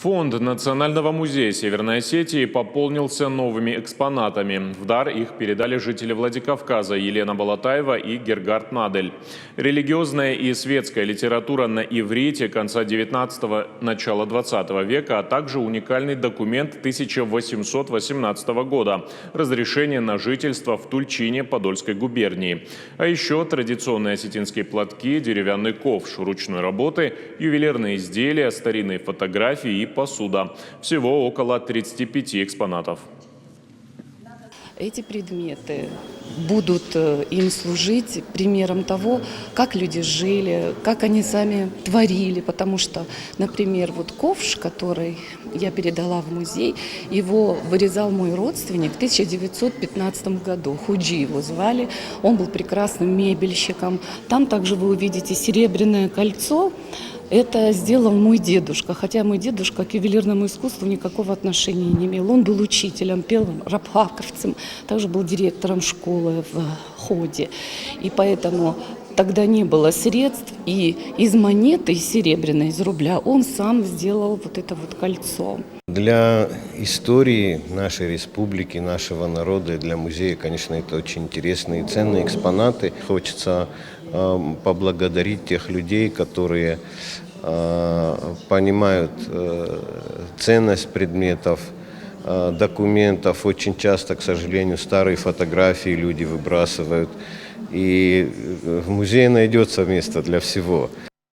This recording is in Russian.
Фонд Национального музея Северной Осетии пополнился новыми экспонатами. В дар их передали жители Владикавказа Елена Балатаева и Гергард Надель. Религиозная и светская литература на иврите конца 19-го, начала 20 века, а также уникальный документ 1818 года – разрешение на жительство в Тульчине Подольской губернии. А еще традиционные осетинские платки, деревянный ковш ручной работы, ювелирные изделия, старинные фотографии и посуда. Всего около 35 экспонатов. Эти предметы будут им служить примером того, как люди жили, как они сами творили. Потому что, например, вот ковш, который я передала в музей, его вырезал мой родственник в 1915 году. Худжи его звали. Он был прекрасным мебельщиком. Там также вы увидите серебряное кольцо. Это сделал мой дедушка, хотя мой дедушка к ювелирному искусству никакого отношения не имел. Он был учителем, пел рабхаковцем, также был директором школы в Ходе. И поэтому тогда не было средств, и из монеты, из серебряной, из рубля, он сам сделал вот это вот кольцо. Для истории нашей республики, нашего народа и для музея, конечно, это очень интересные и ценные экспонаты. Хочется поблагодарить тех людей, которые понимают ценность предметов, документов. Очень часто, к сожалению, старые фотографии люди выбрасывают. И в музее найдется место для всего.